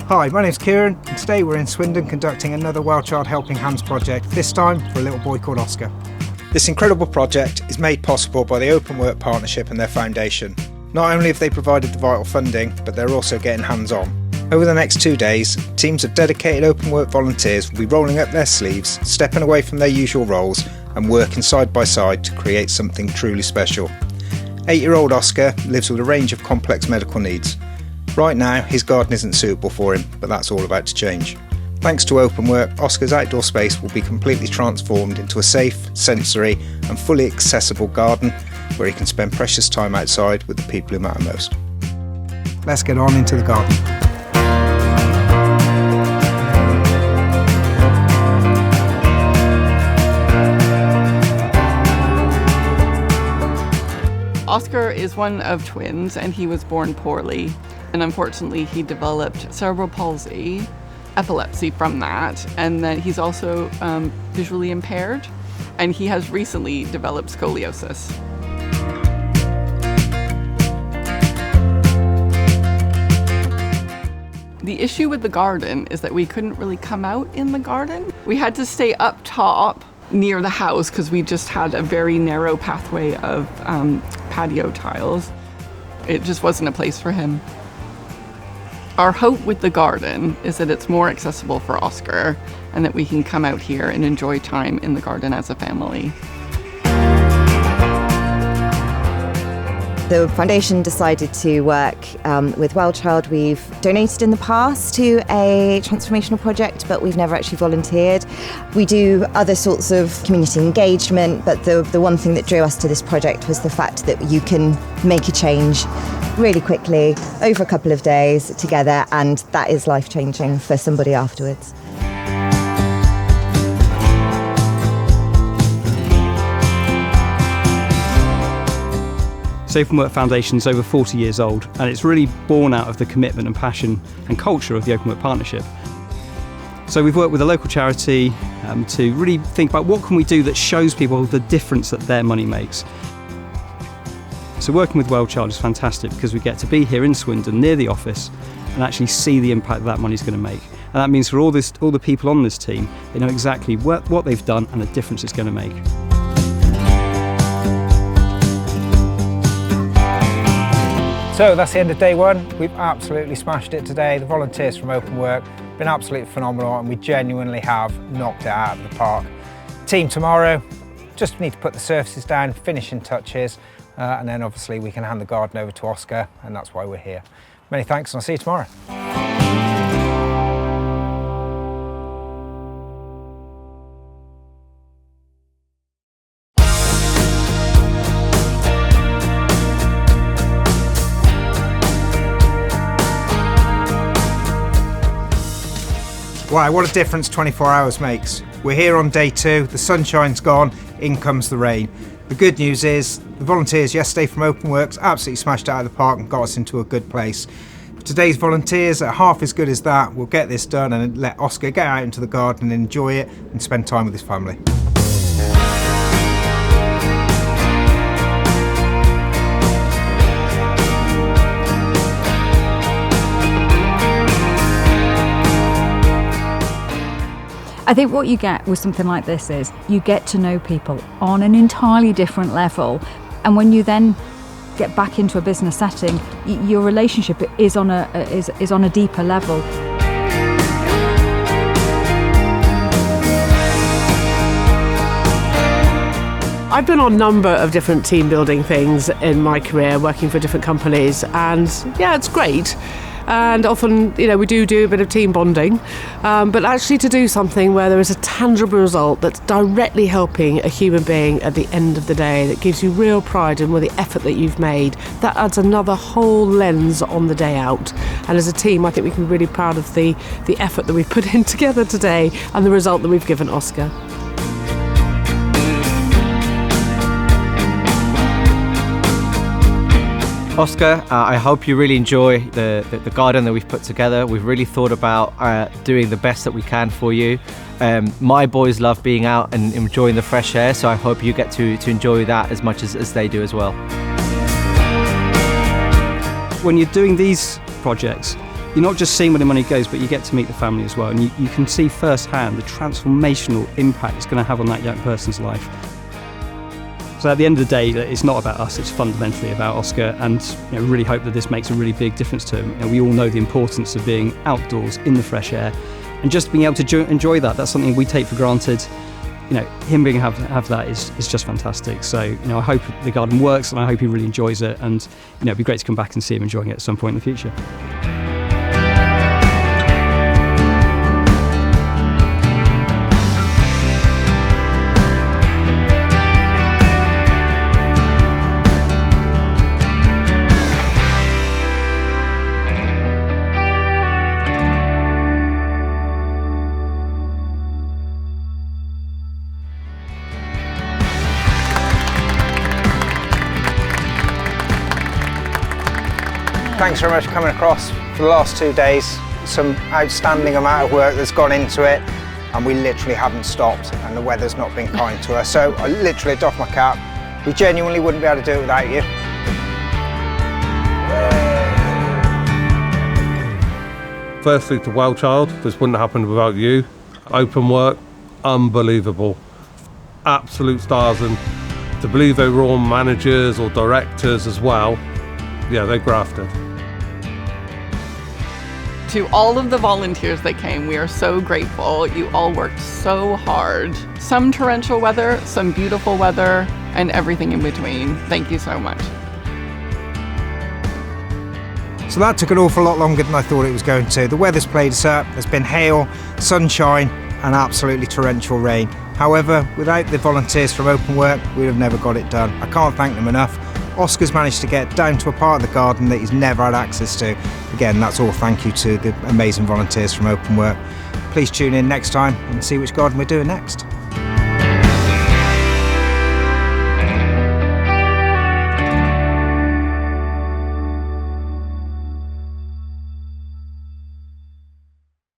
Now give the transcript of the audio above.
Hi, my name's Kieran, and today we're in Swindon conducting another WellChild Helping Hands project, this time for a little boy called Oscar. This incredible project is made possible by the Openwork partnership and their foundation. Not only have they provided the vital funding, but they're also getting hands-on. Over the next 2 days, teams of dedicated Openwork volunteers will be rolling up their sleeves, stepping away from their usual roles and working side by side to create something truly special. 8-year-old Oscar lives with a range of complex medical needs. Right now, his garden isn't suitable for him, but that's all about to change. Thanks to Openwork, Oscar's outdoor space will be completely transformed into a safe, sensory and fully accessible garden where he can spend precious time outside with the people who matter most. Let's get on into the garden. Oscar is one of twins and he was born poorly, and unfortunately he developed cerebral palsy, epilepsy from that, and then he's also visually impaired, and he has recently developed scoliosis. The issue with the garden is that we couldn't really come out in the garden. We had to stay up top near the house because we just had a very narrow pathway of patio tiles. It just wasn't a place for him. Our hope with the garden is that it's more accessible for Oscar and that we can come out here and enjoy time in the garden as a family. The foundation decided to work with WellChild. We've donated in the past to a transformational project, but we've never actually volunteered. We do other sorts of community engagement, but the one thing that drew us to this project was the fact that you can make a change really quickly over a couple of days together, and that is life-changing for somebody afterwards. The Openwork Foundation is over 40 years old, and it's really born out of the commitment and passion and culture of the Openwork partnership. So we've worked with a local charity to really think about what can we do that shows people the difference that their money makes. So working with WellChild is fantastic because we get to be here in Swindon near the office and actually see the impact that money is going to make. And that means for all the people on this team, they know exactly what they've done and the difference it's going to make. So that's the end of day one. We've absolutely smashed it today. The volunteers from Openwork have been absolutely phenomenal, and we genuinely have knocked it out of the park. Team tomorrow, just need to put the surfaces down, finishing touches, and then obviously we can hand the garden over to Oscar, and that's why we're here. Many thanks, and I'll see you tomorrow. Wow, what a difference 24 hours makes. We're here on day 2, the sunshine's gone, in comes the rain. The good news is, the volunteers yesterday from Openworks absolutely smashed it out of the park and got us into a good place. Today's volunteers are half as good as that. We'll get this done and let Oscar get out into the garden and enjoy it and spend time with his family. I think what you get with something like this is you get to know people on an entirely different level, and when you then get back into a business setting, your relationship is on a deeper level. I've been on a number of different team building things in my career, working for different companies, and yeah, it's great. And often, we do a bit of team bonding, but actually to do something where there is a tangible result that's directly helping a human being at the end of the day, that gives you real pride in the effort that you've made, that adds another whole lens on the day out. And as a team, I think we can be really proud of the effort that we've put in together today and the result that we've given Oscar. Oscar, I hope you really enjoy the garden that we've put together. We've really thought about doing the best that we can for you. My boys love being out and enjoying the fresh air, so I hope you get to enjoy that as much as they do as well. When you're doing these projects, you're not just seeing where the money goes, but you get to meet the family as well, and you can see firsthand the transformational impact it's going to have on that young person's life. So at the end of the day, it's not about us, it's fundamentally about Oscar, and really hope that this makes a really big difference to him. We all know the importance of being outdoors in the fresh air, and just being able to enjoy that. That's something we take for granted. Him being able to have that is just fantastic. So I hope the garden works, and I hope he really enjoys it, and it'd be great to come back and see him enjoying it at some point in the future. Thanks very much for coming across for the last 2 days. Some outstanding amount of work that's gone into it, and we literally haven't stopped, and the weather's not been kind to us. So I literally doff my cap. We genuinely wouldn't be able to do it without you. Firstly to WellChild, this wouldn't have happened without you. Openwork, unbelievable. Absolute stars, and to believe they were all managers or directors as well, yeah, they grafted. To all of the volunteers that came, we are so grateful. You all worked so hard. Some torrential weather, some beautiful weather, and everything in between. Thank you so much. So that took an awful lot longer than I thought it was going to. The weather's played us up. There's been hail, sunshine, and absolutely torrential rain. However, without the volunteers from Openwork, we'd have never got it done. I can't thank them enough. Oscar's managed to get down to a part of the garden that he's never had access to. Again, that's all thank you to the amazing volunteers from Openwork. Please tune in next time and see which garden we're doing next.